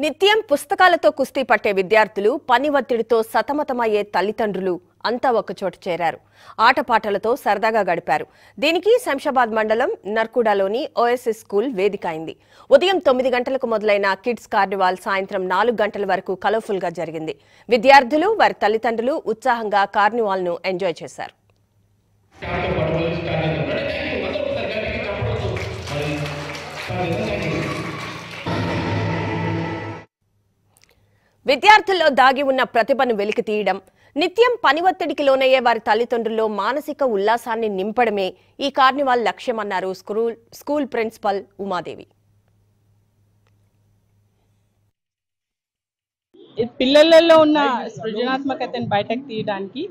నిత్యం పుస్తకాలతో కుస్తీ పట్టే విద్యార్థులు పని ఒత్తిడితో సతమతమయ్యే తల్లిదండ్రులు అంతా ఒకచోట చేరారు. ఆటపాటలతో సరదాగా గడిపారు. దీనికి శంషాబాద్ మండలం నర్కుడాలోని ఓఎస్ఎస్ స్కూల్ వేదిక అయింది. ఉదయం 9 గంటలకు మొదలైన కిడ్స్ కార్నివాల్ సాయంత్రం 4 గంటల వరకు కలర్ఫుల్ గా జరిగింది. విద్యార్థులు వారి తల్లిదండ్రులు ఉత్సాహంగా కార్నివాల్ ను ఎంజాయ్ చేశారు. విద్యార్థుల్లో దాగి ఉన్న ప్రతిభను వెలికి తీయడం, నిత్యం పని ఒత్తిడికి లోనయ్యే వారి తల్లిదండ్రుల్లో మానసిక ఉల్లాసాన్ని నింపడమే ఈ కార్నివాల్ లక్ష్యమన్నారు స్కూల్ ప్రిన్సిపల్ ఉమాదేవి. పిల్లలలో ఉన్న సృజనాత్మకతను బయటకు తీయడానికి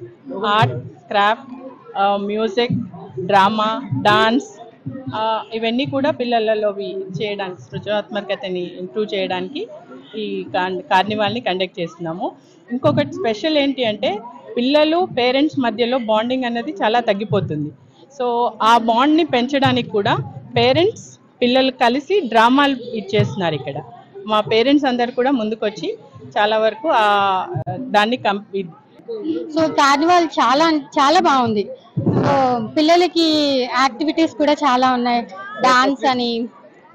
art, craft, music, drama, dance ఇవన్నీ కూడా పిల్లలలో చేయడానికి సృజనాత్మకతని ఇంప్రూవ్ చేయడానికి ఈ కార్నివాల్ని కండక్ట్ చేస్తున్నాము. ఇంకొకటి స్పెషల్ ఏంటి అంటే పిల్లలు పేరెంట్స్ మధ్యలో బాండింగ్ అనేది చాలా తగ్గిపోతుంది. సో ఆ బాండ్ని పెంచడానికి కూడా పేరెంట్స్ పిల్లలు కలిసి డ్రామాలు ఇచ్చేస్తున్నారు. ఇక్కడ మా పేరెంట్స్ అందరు కూడా ముందుకొచ్చి చాలా వరకు దాన్ని సో కార్నివాల్ చాలా చాలా బాగుంది. పిల్లలకి యాక్టివిటీస్ కూడా చాలా ఉన్నాయి.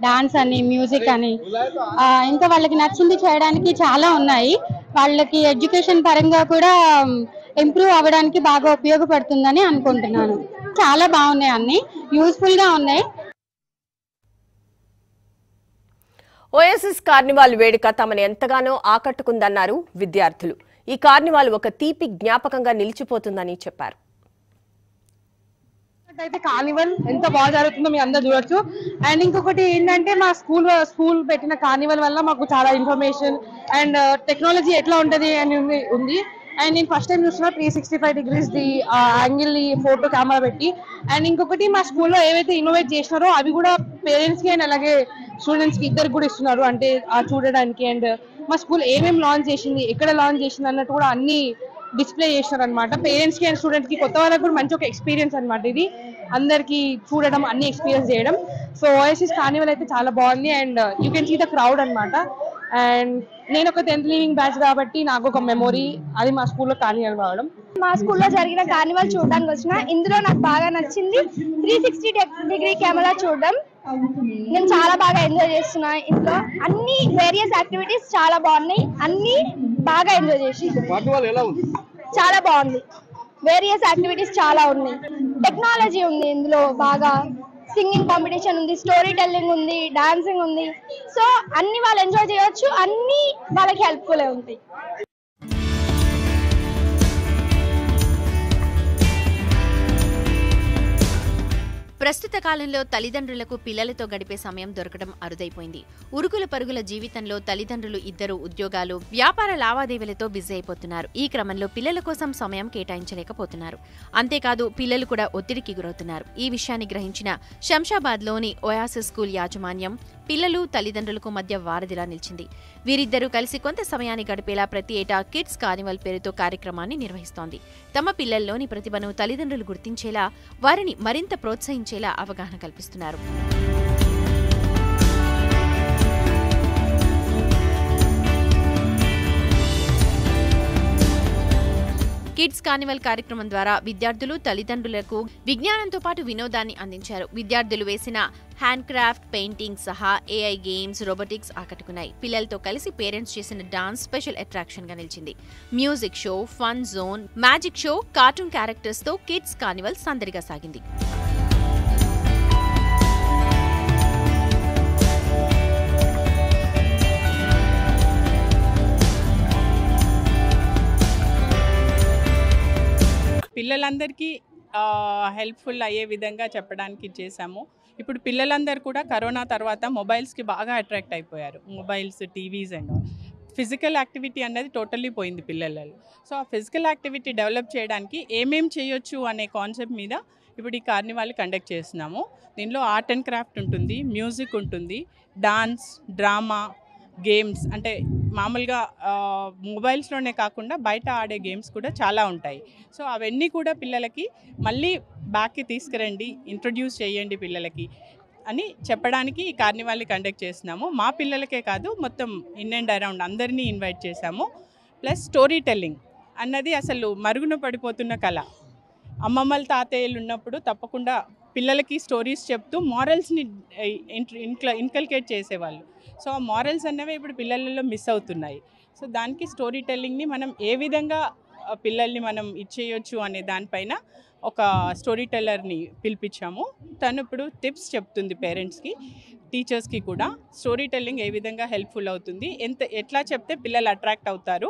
డాన్స్ అని మ్యూజిక్ అని ఇంకా వాళ్ళకి నచ్చింది చేయడానికి చాలా ఉన్నాయి. వాళ్ళకి ఎడ్యుకేషన్ పరంగా కూడా ఇంప్రూవ్ అవ్వడానికి బాగా ఉపయోగపడుతుందని అనుకుంటున్నాను. చాలా బాగున్నాయి, అన్ని యూస్ఫుల్ గా ఉన్నాయి. ఓఎస్ఎస్ కార్నివాల్ వేడుక తమను ఎంతగానో ఆకట్టుకుందన్నారు విద్యార్థులు. ఈ కార్నివాల్ ఒక తీపి జ్ఞాపకంగా నిలిచిపోతుందని చెప్పారు. అయితే కార్నివల్ ఎంత బాగా జరుగుతుందో మీ అందరూ చూడొచ్చు. అండ్ ఇంకొకటి ఏంటంటే మా స్కూల్ పెట్టిన కార్నివల్ వల్ల మాకు చాలా ఇన్ఫర్మేషన్ అండ్ టెక్నాలజీ ఎట్లా ఉంటది అని ఉంది. అండ్ నేను ఫస్ట్ టైం చూస్తున్నా 365 degrees ది యాంగిల్ ని ఫోటో కెమెరా పెట్టి. అండ్ ఇంకొకటి మా స్కూల్లో ఏవైతే ఇన్నోవేట్ చేసినారో అవి కూడా పేరెంట్స్ కి అండ్ అలాగే స్టూడెంట్స్ కి ఇద్దరికి కూడా ఇస్తున్నారు, అంటే చూడడానికి. అండ్ మా స్కూల్ ఏమేమి లాంచ్ చేసింది, ఎక్కడ లాంచ్ చేసింది అన్నట్టు కూడా అన్ని డిస్ప్లే చేస్తారు అనమాట. పేరెంట్స్ కి అండ్ స్టూడెంట్స్ కి కొత్త వాళ్ళకి కూడా మంచి ఒక ఎక్స్పీరియన్స్ అనమాట. ఇది అందరికి చూడడం, అన్ని ఎక్స్పీరియన్స్ చేయడం. సో ఓఎస్ఎస్ కార్నివల్ అయితే చాలా బాగుంది. And you can see the crowd అనమాట. అండ్ నేను ఒక 10th లీవింగ్ బ్యాచ్ కాబట్టి నాకు ఒక మెమొరీ అది మా స్కూల్లో కార్నివల్ రావడం. మా స్కూల్లో జరిగిన కార్నివల్ చూడడానికి వచ్చిన. ఇందులో నాకు బాగా నచ్చింది 360 కెమెరా చూడడం. నేను చాలా బాగా ఎంజాయ్ చేస్తున్నా. ఇంట్లో అన్ని వేరియస్ యాక్టివిటీస్ చాలా బాగున్నాయి, అన్ని బాగా ఎంజాయ్ చేసి చాలా బాగుంది. వేరియస్ యాక్టివిటీస్ చాలా ఉన్నాయి, టెక్నాలజీ ఉంది ఇందులో, బాగా సింగింగ్ కాంపిటీషన్ ఉంది, స్టోరీ టెల్లింగ్ ఉంది, డాన్సింగ్ ఉంది. సో అన్ని వాళ్ళు ఎంజాయ్ చేయొచ్చు, అన్ని వాళ్ళకి హెల్ప్ఫుల్ ఉంటాయి. ప్రస్తుత కాలంలో తల్లిదండ్రులకు పిల్లలతో గడిపే సమయం దొరకడం అరుదైపోయింది. ఉరుకుల పరుగుల జీవితంలో తల్లిదండ్రులు ఇద్దరు ఉద్యోగాలు, వ్యాపార లావాదేవీలతో బిజీ అయిపోతున్నారు. ఈ క్రమంలో పిల్లల కోసం సమయం కేటాయించలేకపోతున్నారు. అంతేకాదు పిల్లలు కూడా ఒత్తిడికి గురవుతున్నారు. ఈ విషయాన్ని గ్రహించిన శంషాబాద్లోని ఓయాసిస్ స్కూల్ యాజమాన్యం పిల్లలు తల్లిదండ్రులకు మధ్య వారధిలా నిలిచింది. వీరిద్దరూ కలిసి కొంత సమయాన్ని గడిపేలా ప్రతి ఏటా కిడ్స్ కార్నివల్ పేరుతో కార్యక్రమాన్ని నిర్వహిస్తోంది. తమ పిల్లల్లోని ప్రతిభను తల్లిదండ్రులు గుర్తించేలా, వారిని మరింత ప్రోత్సహించేలా అవగాహన కల్పిస్తున్నారు. కిడ్స్ కార్నివల్ కార్యక్రమం ద్వారా విద్యార్థులు తల్లిదండ్రులకు విజ్ఞానంతో పాటు వినోదాన్ని అందించారు. విద్యార్థులు వేసిన హ్యాండ్ క్రాఫ్ట్, పెయింటింగ్ సహా ఏఐ గేమ్స్, రోబోటిక్స్ ఆకట్టుకున్నాయి. పిల్లలతో కలిసి పేరెంట్స్ చేసిన డాన్స్ స్పెషల్ అట్రాక్షన్ గా నిలిచింది. Music show, fun zone, magic show, cartoon characters తో కిడ్స్ కార్నివల్ సందడిగా సాగింది. పిల్లలందరికీ హెల్ప్ఫుల్ అయ్యే విధంగా చెప్పడానికి చేశాము. ఇప్పుడు పిల్లలందరూ కూడా కరోనా తర్వాత మొబైల్స్కి బాగా అట్రాక్ట్ అయిపోయారు. Mobiles, TVs and physical activity అనేది టోటల్లీ పోయింది పిల్లలలో. సో ఆ ఫిజికల్ యాక్టివిటీ డెవలప్ చేయడానికి ఏమేం చేయొచ్చు అనే కాన్సెప్ట్ మీద ఇప్పుడు ఈ కార్నివాల్ కండక్ట్ చేస్తున్నాము. దీనిలో ఆర్ట్ అండ్ క్రాఫ్ట్ ఉంటుంది, మ్యూజిక్ ఉంటుంది, డాన్స్, డ్రామా, గేమ్స్, అంటే మామూలుగా మొబైల్స్లోనే కాకుండా బయట ఆడే గేమ్స్ కూడా చాలా ఉంటాయి. సో అవన్నీ కూడా పిల్లలకి మళ్ళీ బ్యాక్కి తీసుకురండి, ఇంట్రొడ్యూస్ చేయండి పిల్లలకి. అని చెప్పడానికి ఈ కార్నివాల్ని కండక్ట్ చేస్తున్నాము. మా పిల్లలకే కాదు, మొత్తం ఇన్ అండ్ అరౌండ్ అందరినీ ఇన్వైట్ చేశాము. ప్లస్ స్టోరీ టెల్లింగ్ అన్నది అసలు మరుగున పడిపోతున్న కళ. అమ్మమ్మల తాతయ్యలు ఉన్నప్పుడు తప్పకుండా పిల్లలకి స్టోరీస్ చెప్తూ మారల్స్ని ఇన్కల్కేట్ చేసేవాళ్ళు. సో ఆ మారల్స్ అన్నవి ఇప్పుడు పిల్లలలో మిస్ అవుతున్నాయి. సో దానికి స్టోరీ టెల్లింగ్ని మనం ఏ విధంగా పిల్లల్ని మనం ఇచ్చేయొచ్చు అనే దానిపైన ఒక స్టోరీ టెల్లర్ని పిలిపించాము. తను ఇప్పుడు టిప్స్ చెప్తుంది పేరెంట్స్కి, టీచర్స్కి కూడా. స్టోరీ టెల్లింగ్ ఏ విధంగా హెల్ప్ఫుల్ అవుతుంది, ఎట్లా చెప్తే పిల్లలు అట్రాక్ట్ అవుతారు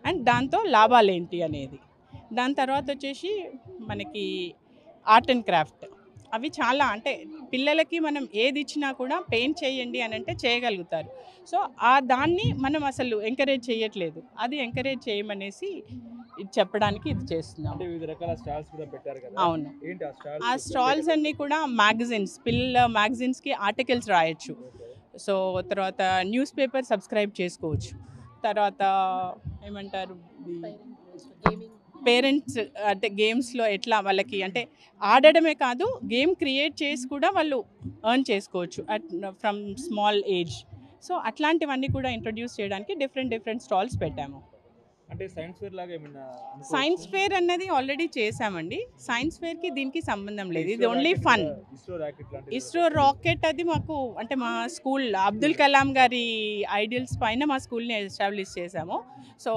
అండ్ దాంతో లాభాలు ఏంటి అనేది. దాని తర్వాత వచ్చేసి మనకి ఆర్ట్ అండ్ క్రాఫ్ట్. అవి చాలా అంటే పిల్లలకి మనం ఏది ఇచ్చినా కూడా పెయింట్ చేయండి అని అంటే చేయగలుగుతారు. సో దాన్ని మనం అసలు ఎంకరేజ్ చేయట్లేదు. అది ఎంకరేజ్ చేయమనేసి చెప్పడానికి ఇది చేస్తున్నాం. అవును, ఆ స్టాల్స్ అన్నీ కూడా మ్యాగజైన్స్, పిల్లల మ్యాగజైన్స్కి ఆర్టికల్స్ రాయొచ్చు. సో తర్వాత న్యూస్ పేపర్ సబ్స్క్రైబ్ చేసుకోవచ్చు. తర్వాత ఏమంటారు, పేరెంట్స్ అంటే గేమ్స్లో ఎట్లా వాళ్ళకి అంటే ఆడడమే కాదు, గేమ్ క్రియేట్ చేసి కూడా వాళ్ళు ఎర్న్ చేసుకోవచ్చు ఫ్రమ్ స్మాల్ ఏజ్. సో అట్లాంటివన్నీ కూడా ఇంట్రడ్యూస్ చేయడానికి డిఫరెంట్ స్టాల్స్ పెట్టాము. అంటే సైన్స్ ఫేర్ లాగా ఏమైనా? సైన్స్ ఫేర్ అన్నది ఆల్రెడీ చేసామండి. సైన్స్ ఫేర్కి దీనికి సంబంధం లేదు, ఇది ఓన్లీ ఫన్. ఇస్రో రాకెట్ అది మాకు అంటే మా స్కూల్ అబ్దుల్ కలాం గారి ఐడియల్స్ పైన మా స్కూల్ని ఎస్టాబ్లిష్ చేసాము. సో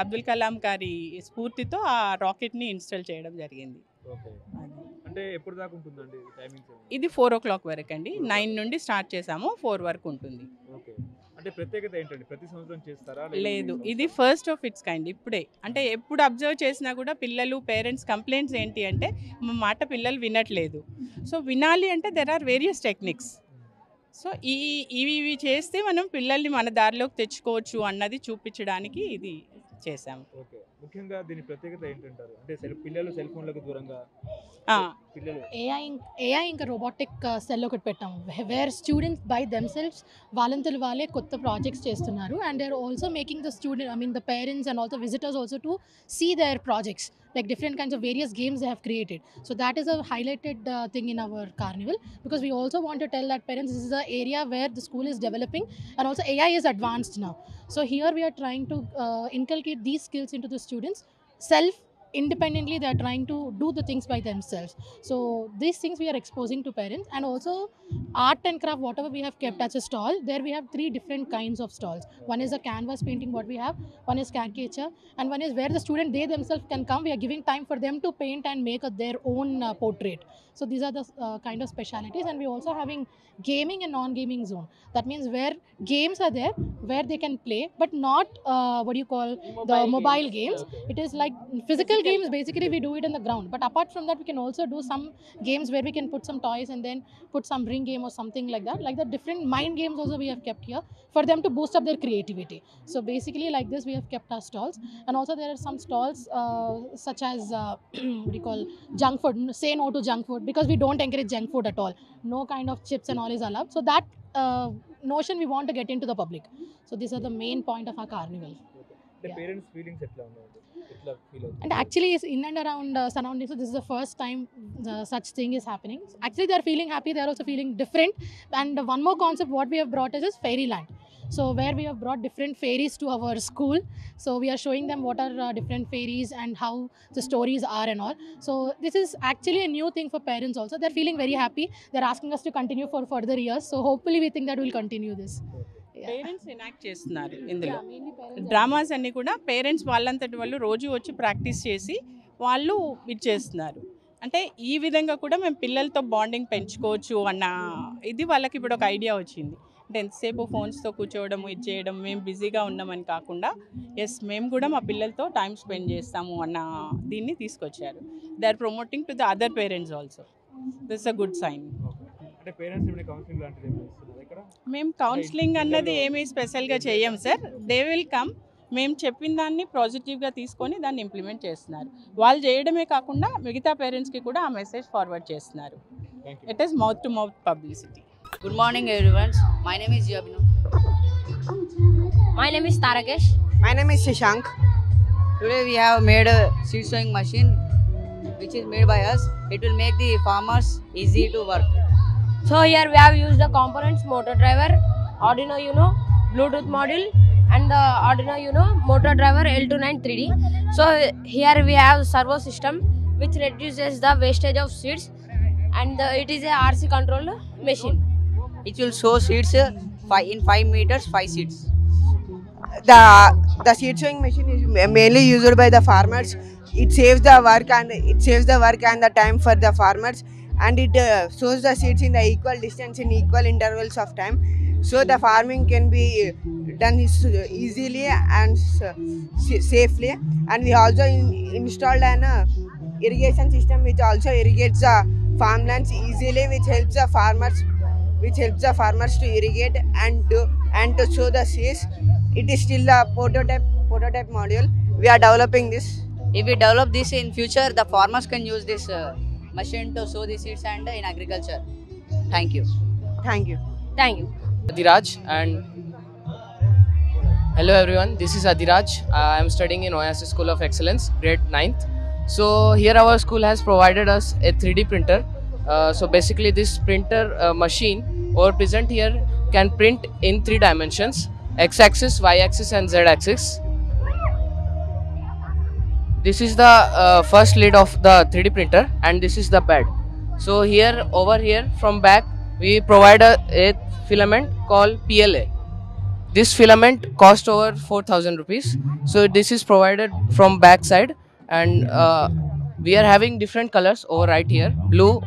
అబ్దుల్ కలాం గారి స్ఫూర్తితో ఆ రాకెట్ని ఇన్స్టాల్ చేయడం జరిగింది. అంటే ఎప్పుడు దాకా ఉంటుందండి టైమింగ్? ఇది 4 o'clock వరకు అండి. 9 నుండి స్టార్ట్ చేసాము, 4 వరకు ఉంటుంది. అంటే ప్రత్యేకత ఏంటండి? ప్రతి సంవత్సరం చేస్తారా? లేదు, ఇది ఫస్ట్ ఆఫ్ ఇట్స్ కైండ్. ఇప్పుడే అంటే ఎప్పుడు అబ్జర్వ్ చేసినా కూడా పిల్లలు పేరెంట్స్ కంప్లైంట్స్ ఏంటి అంటే మా మాట పిల్లలు వినట్లేదు. సో వినాలి అంటే there are various techniques. So ఇవి చేస్తే మనం పిల్లల్ని మన దారిలోకి తెచ్చుకోవచ్చు అన్నది చూపించడానికి ఇది చేసాము. ఓకే, ముఖ్యంగా దీని ప్రత్యేకత ఏంటంటారు? అంటే పిల్లలు సెల్ ఫోన్లకు దూరంగా పిల్లలు ఏఐ ఇంకా రోబోటిక్ సెల్ ఒకటి పెట్టాము, వేర్ స్టూడెంట్స్ బై దెమ్సెల్వ్స్ వాళ్ళంతలు వాళ్ళే కొత్త ప్రాజెక్ట్స్ చేస్తున్నారు. And they are also making the student the parents and also visitors also to see their projects, like different kinds of various games they have created. So that is a highlighted thing in our carnival, because we also want to tell that parents, this is an area where the school is developing and also AI is advanced now. So here we are trying to inculcate these skills into the students. Independently they are trying to do the things by themselves. So these things we are exposing to parents. And also art and craft, whatever we have kept as a stall, there we have 3 different kinds of stalls. One is a canvas painting what we have, one is caricature, and one is where the student they themselves can come. We are giving time for them to paint and make their own portrait. So these are the kind of specialities. And we also having gaming and non-gaming zone. That means where games are there, where they can play, but not what do you call the mobile games. It is like physical games, basically we do it on the ground, but apart from that we can also do some games where we can put some toys and then put some ring game or something like that different mind games also we have kept here for them to boost up their creativity. So basically like this we have kept our stalls. And also there are some stalls such as what do you call junk food. Say no to junk food, because we don't encourage junk food at all. No kind of chips and all is allowed. So that notion we want to get into the public. So these are the main point of our carnival. The parents feelings etla unnadu? And actually in and around surroundings, so this is the first time such thing is happening. Actually they are feeling happy, they are also feeling different. And one more concept what we have brought is Fairyland. So where we have brought different fairies to our school. So we are showing them what are different fairies and how the stories are and all. So this is actually a new thing for parents also. They're feeling very happy. They're asking us to continue for further years. So hopefully we think that we'll continue this. Parents enact చేస్తున్నారు ఇందులో. Dramas అన్నీ కూడా parents వాళ్ళంతటి వాళ్ళు రోజు వచ్చి practice చేసి వాళ్ళు ఇచ్చేస్తున్నారు. అంటే ఈ విధంగా కూడా మేము పిల్లలతో బాండింగ్ పెంచుకోవచ్చు అన్న ఇది వాళ్ళకి ఇప్పుడు ఒక ఐడియా వచ్చింది. అంటే ఎంతసేపు ఫోన్స్తో కూర్చోవడం ఇది చేయడం, మేము బిజీగా ఉన్నామని కాకుండా ఎస్ మేము కూడా మా పిల్లలతో టైం స్పెండ్ చేస్తాము అన్న దీన్ని తీసుకొచ్చారు. They are promoting to the other parents also. This a good sign. అంటే పేరెంట్స్ ఏమైనా కౌన్సిలింగ్ లాంటిది ఏమైనా ఇస్తున్నారా ఇక్కడ? మేము కౌన్సిలింగ్ అన్నది ఏమీ స్పెషల్గా చెయ్యం సార్. దే విల్ కమ్, మేము చెప్పిన దాన్ని పాజిటివ్గా తీసుకొని దాన్ని ఇంప్లిమెంట్ చేస్తున్నారు. వాళ్ళు చేయడమే కాకుండా మిగతా పేరెంట్స్కి కూడా ఆ మెసేజ్ ఫార్వర్డ్ చేస్తున్నారు. It is mouth to mouth publicity. Good morning everyone. My name is Yabinu. My name is Tarakesh. My name is Shashank. Today we have made a seed sowing machine which is made by us. It will make the farmers easy to work. So here we have used the components motor driver, Arduino Uno, Bluetooth module, and the Arduino Uno motor driver L29 3D. So here we have servo system which reduces the wastage of seeds, and it is a RC controlled machine. It will sow seeds in 5 meters, 5 seeds. The seed sowing machine is mainly used by the farmers. It saves the work and the time for the farmers, and it sows the seeds in the equal distance in equal intervals of time, so the farming can be done easily and safely. And we also installed an irrigation system which also irrigates the farmlands easily, which helps the farmers to irrigate and to sow the seeds. It is still a prototype module. We are developing this. If we develop this in future, the farmers can use this machine to sow the seeds and in agriculture. Thank you. Thank you. Thank you. Adiraj, and hello everyone, this is Adiraj. I am studying in Oasis School of Excellence, grade 9th. So here our school has provided us a 3D printer. So basically this printer machine over present here can print in 3 dimensions: x-axis, y-axis and z-axis. This is the first lid of the 3D printer, and this is the bed. So over here from back we provide a filament called PLA. This filament cost over 4,000 rupees. So this is provided from back side, and we are having different colors over right here: blue,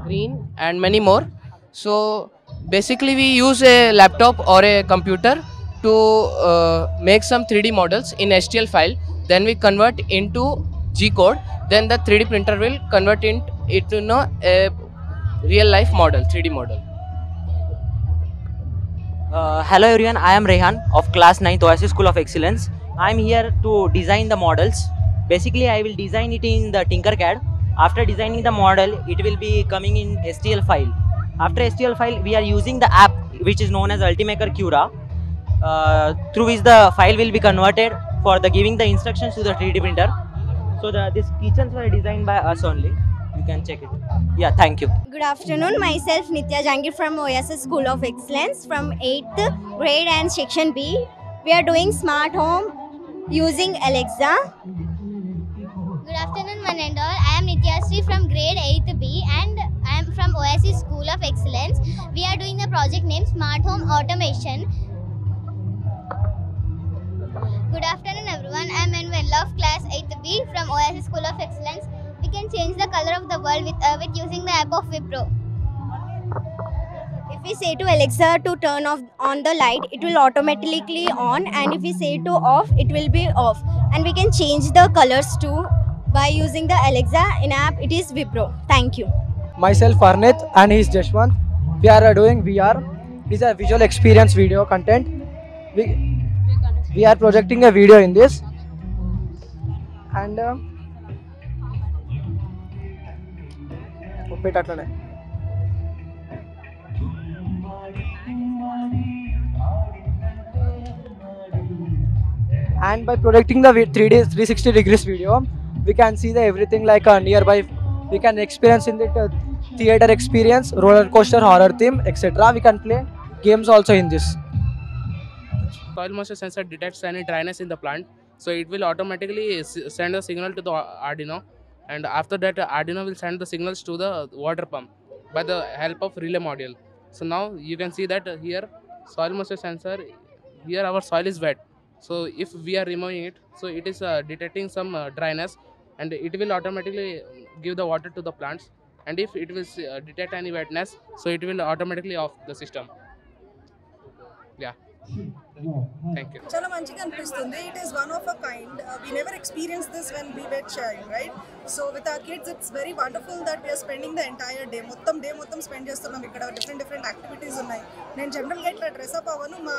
green and many more. So basically we use a laptop or a computer to make some 3D models in STL file. Then we convert into G code. Then the 3D printer will convert it into a real life model, 3D model. Hello everyone, I am Rehan of class 9th Oasis School of Excellence. I am here to design the models. Basically I will design it in the Tinkercad. After designing the model, it will be coming in STL file. After STL file, we are using the app which is known as Ultimaker Cura, through which the file will be converted for the giving the instructions to the 3D printer. So these kitchens were designed by us only. You can check it. Yeah, thank you. Good afternoon. Myself Nitya Jangir from Oasis School of Excellence from 8th grade and section B. We are doing smart home using Alexa. Good afternoon, one and all. I am Nitya Sri from grade 8th B, and I am from Oasis School of Excellence. We are doing the project named Smart Home Automation. Good afternoon, everyone. I am Envella of class 8th B from Oasis School of Excellence. We can change the color of the world with using the app of Wipro. If we say to Alexa to turn on the light, it will automatically on, and if we say to off, it will be off. And we can change the colors too by using the Alexa in app. It is Wipro. Thank you. Myself Arnit and he is Jashwant. We are doing VR. It is a visual experience video content. We are projecting a video in this, and by projecting the 360 degrees video, we can see the everything like a nearby. We can experience in the theater experience, roller coaster, horror theme, etc. We can play games also in this. Soil moisture sensor detects any dryness in the plant, so it will automatically send a signal to the Arduino, and after that Arduino will send the signals to the water pump by the help of relay module. So now you can see that here soil moisture sensor, here our soil is wet, so if we are removing it, so it is detecting some dryness, and it will automatically give the water to the plants, and if it will detect any wetness, so it will automatically off the system. Yeah. Thank you. చాలా మంచిగా అనిపిస్తుంది. It is one of a kind. We never experienced this when we were child, right? So with our kids, it's very wonderful that we are spending the entire day. మొత్తం spend చేస్తున్నాం ఇక్కడ. Different activities ఉన్నాయి. నేను జనరల్గా ఇట్లా dress up అవ్వను. మా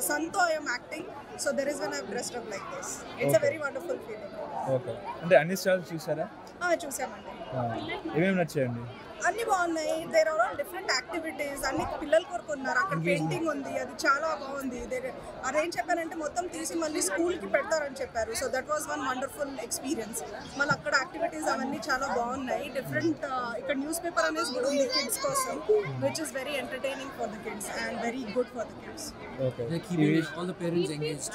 సన్తో I'm acting. So there is when I dressed up like this. It's a very wonderful feeling. Okay. అంటే అన్ని స్టాల్స్ చూసారా? చూసామండి. ఏమేమి నచ్చాయండి? అన్ని బాగున్నాయి. There are all different activities, అన్ని పిల్లల కొరకు ఉన్నారు. అక్కడ పెయింటింగ్ ఉంది, అది చాలా బాగుంది. అదేం చెప్పారంటే మొత్తం తీసి మళ్ళీ స్కూల్కి పెడతారని చెప్పారు. So that was one wonderful experience. మళ్ళీ అక్కడ యాక్టివిటీస్ అవన్నీ చాలా బాగున్నాయి. డిఫరెంట్ ఇక్కడ న్యూస్ పేపర్ అనేది కూడా ఉంది కిడ్స్ కోసం, which is very entertaining for the kids and very good for the kids. They're keeping all the parents engaged.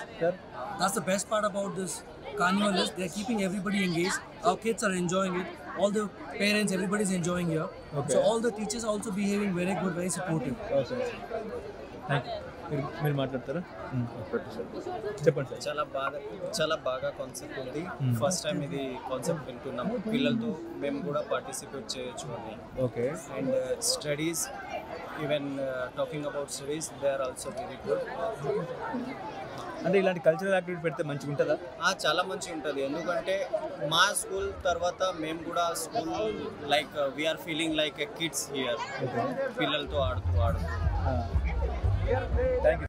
That's the best part about this carnival is they're keeping everybody engaged. Our kids are enjoying it. All the parents, everybody is enjoying here. So all the teachers are also behaving very good, very supportive. మీరు మాట్లాడతారా? చెప్పండి sir. చాలా బాగా concept ఉంది. First time ఇది concept వింటున్నాం. పిల్లలతో మేము కూడా పార్టిసిపేట్ చేయొచ్చు అని. Okay. And studies, even talking about studies, they are also very good. అంటే ఇలాంటి కల్చరల్ యాక్టివిటీ పెడితే మంచిగా ఉంటుందా? చాలా మంచిగా ఉంటుంది. ఎందుకంటే మా స్కూల్ తర్వాత మేము కూడా school like we are feeling like a kids here. పిల్లలతో ఆడుతూ థ్యాంక్ యూ.